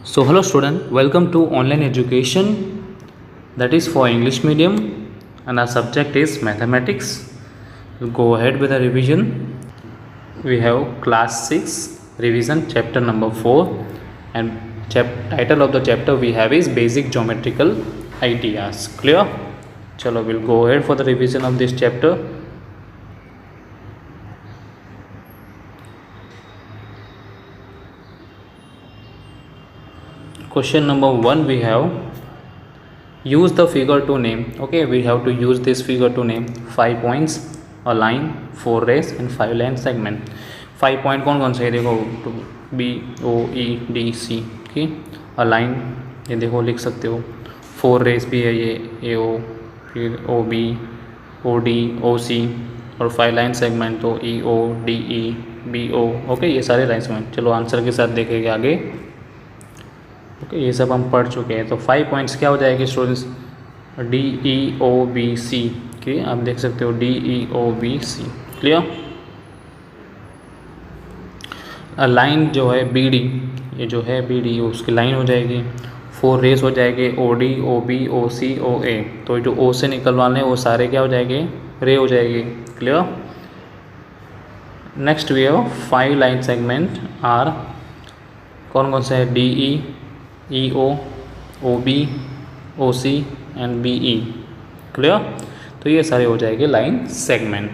So hello student, welcome to online education that is for English medium and our subject is mathematics. We'll go ahead with the revision. We have class 6 revision chapter number 4 and title of the chapter we have is basic geometrical ideas. Clear? Chalo, we'll go ahead for the revision of this chapter. Question number 1 we have use the figure to name. Okay, we have to use this figure to name 5 points, a line, 4 rays and 5 line segment. 5 point कौन कौन से है देखो, B O E D C की a line ये देखो लिख सकते हो, 4 रेस भी है ये ए ओ, फिर ओ बी, ओ डी, ओ सी और 5 लाइन सेगमेंट तो E O D E B O. Okay, ये सारे लाइन सेगमेंट. चलो आंसर के साथ देखेंगे आगे. ओके, ये सब हम पढ़ चुके हैं. तो 5 पॉइंट्स क्या हो जाएगी students, D E O B C के आप देख सकते हो, D E O B C. Clear. Line जो है बी डी, ये जो है बी डी उसकी लाइन हो जाएगी. 4 रेस हो जाएंगे O D O B O सी ओ ए. तो जो ओ से निकलवाने वो सारे क्या हो जाएंगे, रे हो जाएगी. Clear. Next we have 5 line segment are कौन कौन से है, D E, E O, O B, O C and B E. Clear. तो ये सारे हो जाएंगे लाइन सेगमेंट.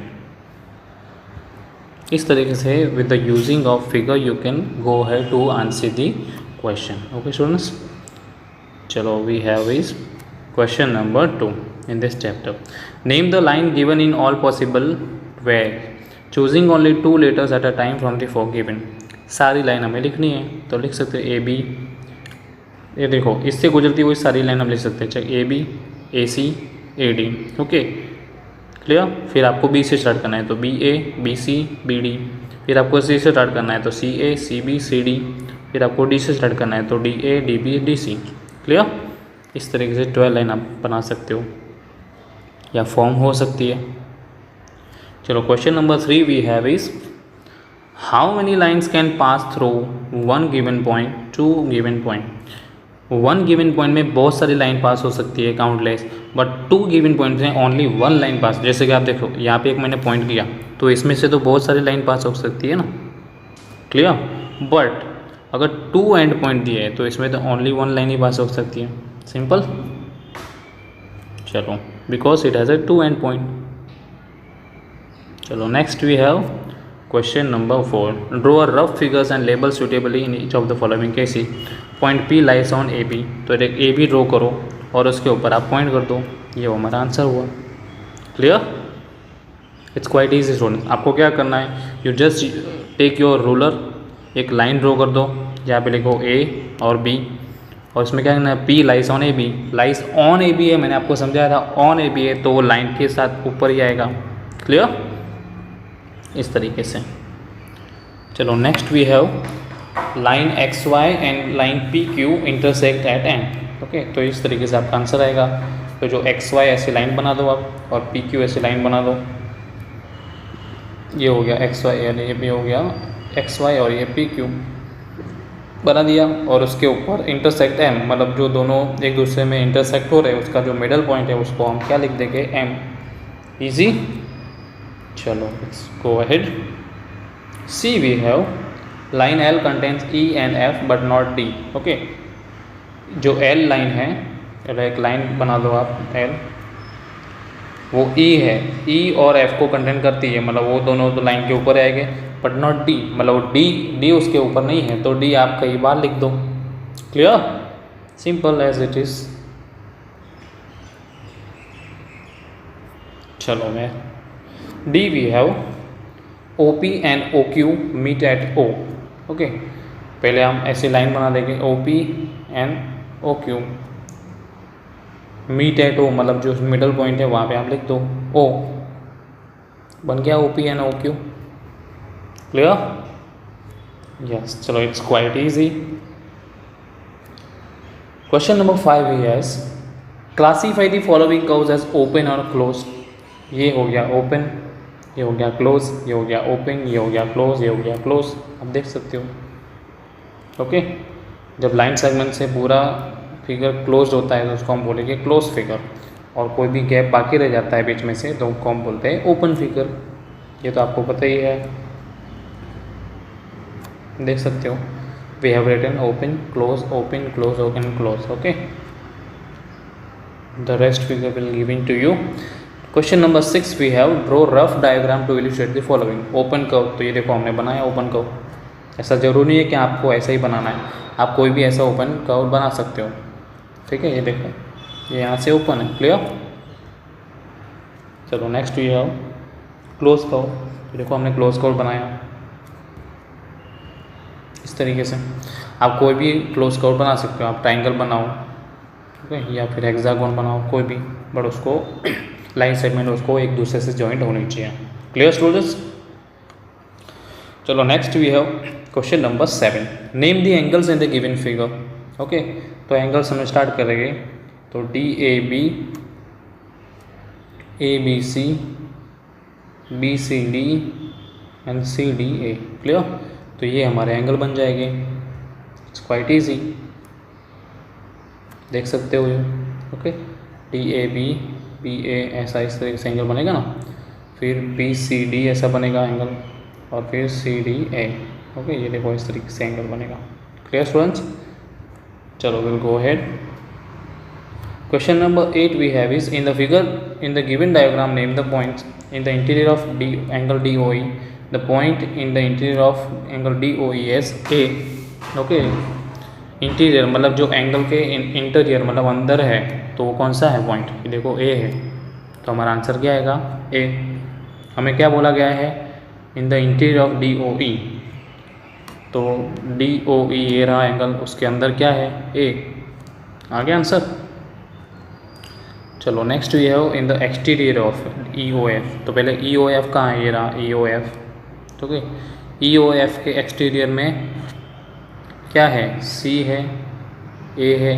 इस तरीके से with the using of figure you can go head to answer the question. Okay students, चलो we have is question number 2 in this chapter. Name the line given in all possible way choosing only 2 letters at a time from the four given. सारी line हमें लिखनी है तो लिख सकते हैं A B, ये देखो इससे गुजरती हुई सारी लाइन हम लिख सकते हैं, चाहे A B, A C, A D. Okay clear. फिर आपको बी से स्टार्ट करना है तो B A, B C, B D. फिर आपको सी से स्टार्ट करना है तो सी ए, सी बी, सी डी. फिर आपको डी से स्टार्ट करना है तो D A, D B, D C. Clear. इस तरीके से 12 लाइन आप बना सकते हो या फॉर्म हो सकती है. चलो question number 3 we have is how many lines can pass through one given point to given point. 1 given point में बहुत सारी लाइन पास हो सकती है, काउंटलेस. बट 2 गिवन पॉइंट में ओनली 1 लाइन पास. जैसे कि आप देखो यहाँ पे एक मैंने पॉइंट लिया तो इसमें से तो बहुत सारी लाइन पास हो सकती है ना. क्लियर. बट अगर 2 एंड पॉइंट दिए हैं तो इसमें तो ओनली 1 लाइन ही पास हो सकती है. सिंपल. चलो because it has a 2 end point. चलो next we have question number 4. Draw a rough figures and label suitably in each of the following cases. Point P lies on A B. तो एक A B draw करो और उसके ऊपर आप point कर दो. ये वो हमारा आंसर हुआ. Clear. It's quite easy student. आपको क्या करना है, you just take your ruler, एक लाइन ड्रॉ कर दो, यहाँ पे लिखो ए और बी और इसमें क्या करना है, P lies on A B. Lies on A B है, मैंने आपको समझाया था ऑन ए बी है तो वो लाइन के साथ ऊपर ही आएगा. क्लियर. इस तरीके से. चलो next we have line X Y and line P Q intersect at N. Okay, तो इस तरीके से आपका आंसर आएगा. तो जो एक्स वाई ऐसी लाइन बना दो आप और पी क्यू ऐसी लाइन बना दो. ये हो गया एक्स वाई यानी ये भी हो गया एक्स वाई और ये पी क्यू बना दिया. और उसके ऊपर इंटरसेक्ट एम, मतलब जो दोनों एक दूसरे में इंटरसेक्ट हो रहे हैं उसका जो मिडल पॉइंट है उसको हम क्या लिख देंगे, एम. ईजी. चलो let's go ahead. See we have line L contains E and F but not D. Okay, जो एल लाइन है, एक लाइन बना दो आप एल, वो ई है, ई और एफ को कंटेंट करती है, मतलब वो दोनों तो लाइन के ऊपर आएंगे बट नॉट डी, मतलब डी उसके ऊपर नहीं है तो डी आप कई बार लिख दो. Clear. Simple as it is. चलो मैं D we have O P and O Q meet at O. Okay, पहले हम ऐसी लाइन बना देंगे O P and O Q meet at O, मतलब जो मिडल पॉइंट है वहाँ पे आप लिख दो ओ. बन गया O P and O Q. Clear. Yes. चलो it's quite easy. Question number 5 is classify the following curves as open और क्लोज. ये हो गया ओपन, ये हो गया क्लोज, ये हो गया ओपन, ये हो गया क्लोज, ये हो गया क्लोज. आप देख सकते हो. ओके, जब लाइन सेगमेंट से पूरा फिगर क्लोज होता है तो उसको हम बोलेंगे क्लोज फिगर, और कोई भी गैप बाकी रह जाता है बीच में से तो उसको हम बोलते हैं ओपन फिगर। ये तो आपको पता ही है, देख सकते हो। We have written open close open close open close, okay. The rest figure will giving to you. Question number 6 we have draw rough diagram to illustrate the following. Open curve, तो ये देखो हमने बनाया ओपन कर्व। ऐसा ज़रूरी नहीं है कि आपको ऐसा ही बनाना है, आप कोई भी ऐसा ओपन कर्व बना सकते हो, ठीक है। ये देखो ये यहाँ से ओपन है, क्लियर। चलो next we have close curve. तो देखो हमने क्लोज कर्व बनाया इस तरीके से। आप कोई भी क्लोज कर्व बना सकते हो, आप ट्राइंगल बनाओ, ठीक है, या फिर हेक्सागोन बनाओ, कोई भी, बट उसको लाइन सेगमेंट उसको एक दूसरे से जॉइंट होनी चाहिए। Clear students. चलो next we have question number 7। Name the angles in the given figure. Okay, तो एंगल्स हम स्टार्ट करेंगे। तो DAB, ABC, BCD and CDA, clear. तो ये हमारे एंगल बन जाएंगे। इट्स क्वाइट ईजी, देख सकते हो ये, ओके। DAB BA ऐसा इस तरीके से एंगल बनेगा ना, फिर BCD ऐसा बनेगा एंगल, और फिर CDA, ओके। ये देखो इस तरीके से एंगल बनेगा। Clear students. चलो will go ahead. Question number 8 we have is in the figure in the given diagram name the points in the interior of angle DOE। The point in the interior of angle DOE as A, okay. Interior मतलब जो angle के interior मतलब अंदर है, तो वो कौन सा है पॉइंट, ये देखो A है। तो हमारा आंसर क्या आएगा, A। हमें क्या बोला गया है, इन द इंटीरियर ऑफ DOE, तो DOE ये रहा एंगल, उसके अंदर क्या है, A। आ गया आंसर। चलो next we have in the exterior of EOF। तो पहले EOF कहाँ है, ये रहा EOF, ओके। EOF के एक्सटीरियर में क्या है, C है, A है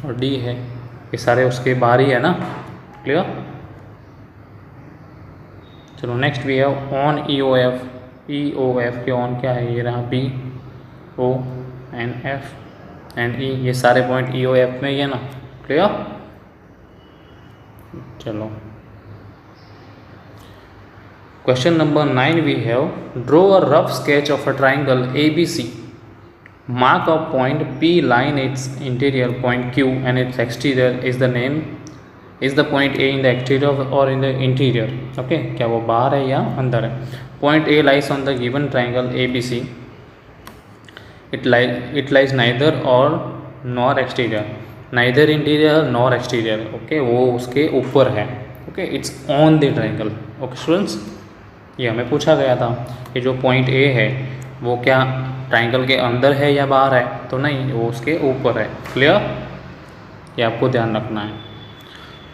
और D है, ये सारे उसके बाहर ही है ना, क्लियर। चलो next we have on EOF। EOF के ऑन क्या है, ये रहा B, O and F and E, ये सारे पॉइंट EOF में ही है ना, क्लियर। चलो question number 9 we have draw a rough sketch of a triangle ABC। Mark a point P line its interior, point Q and its exterior is the point A in the exterior or in the interior, okay। क्या वो बाहर है या अंदर है। Point A lies on the given triangle ABC. It lies neither or nor exterior, neither interior nor exterior, okay। वो उसके ऊपर है, okay। It's on the triangle, okay students। ये हमें पूछा गया था कि जो पॉइंट A है वो क्या ट्राइंगल के अंदर है या बाहर है, तो नहीं, वो उसके ऊपर है, क्लियर। ये आपको ध्यान रखना है।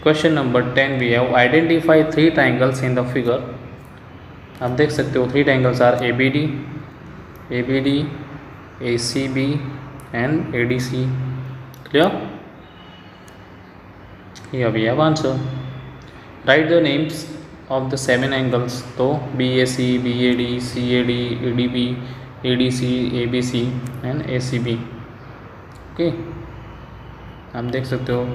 Question number 10 we have identify 3 triangles in the figure. आप देख सकते हो 3 triangles are ABD, ACB and ADC, clear. here we have answer। write the names of the 7 angles। तो BAC, BAD, CAD, ADB, ADC, ABC and ACB, okay. आप देख सकते हो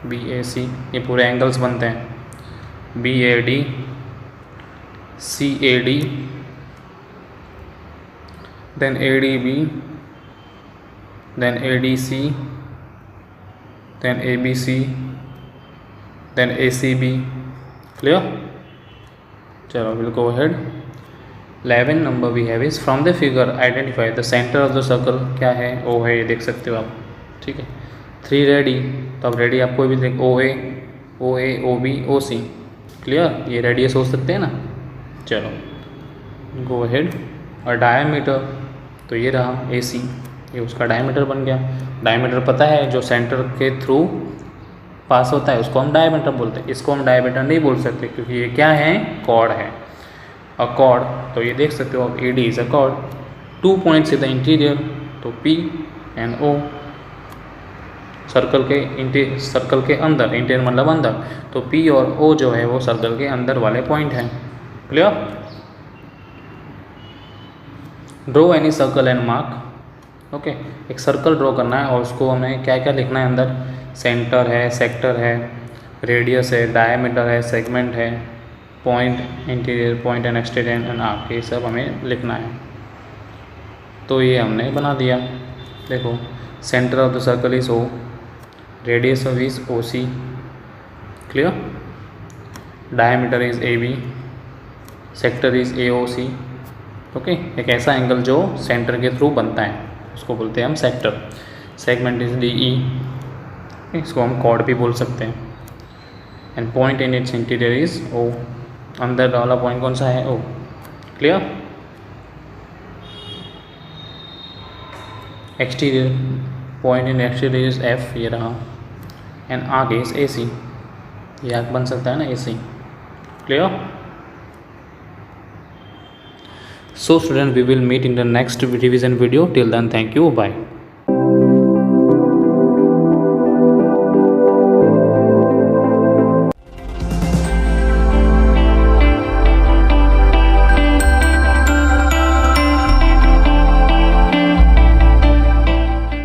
BAC, ये पूरे एंगल्स बनते हैं। BAD, CAD, then ADB, then ADC, then ABC, then ACB, clear. चलो will go ahead. 11 number we have is from the figure identify the centre of the circle. क्या है, O है, ये देख सकते हो आप, ठीक है। 3 रेडी, तो अब रेडी आप कोई भी देख, OA, OB, OC, क्लियर। ये रेडियस हो सकते हैं ना। चलो गो अहेड। और डायमीटर, तो ये रहा AC, ये उसका डायमीटर बन गया। डायमीटर पता है, जो सेंटर के थ्रू पास होता है उसको हम डायमीटर बोलते हैं। इसको हम डायमीटर नहीं बोल सकते क्योंकि ये क्या है, कॉर्ड है। अ कॉर्ड, तो ये देख सकते हो आप, AD is a cord. 2 points in the interior, तो P एंड O। सर्कल के अंदर, इंटीरियर मतलब अंदर, तो P और O जो है वो सर्कल के अंदर वाले पॉइंट हैं, clear. Draw any circle and mark okay, एक सर्कल ड्रॉ करना है और उसको हमें क्या क्या लिखना है अंदर, सेंटर है, सेक्टर है, रेडियस है, डायमीटर है, सेगमेंट है, point, interior point and exterior and arc, ये सब हमें लिखना है। तो ये हमने बना दिया। देखो, centre of the circle is O, radius of is OC, clear, diameter is AB, sector is AOC। Okay, एक ऐसा एंगल जो सेंटर के थ्रू बनता है उसको बोलते हैं हम सेक्टर। सेगमेंट इज DE, इसको हम कॉर्ड भी बोल सकते हैं। And point in its interior is O, अंदर वाला पॉइंट कौन सा है, O, clear. Exterior point in exterior is F, ये रहा, एंड आर्क इज AC, ये आर्क बन सकता है ना AC, clear. So student, we will meet in the next revision video. Till then, thank you, bye.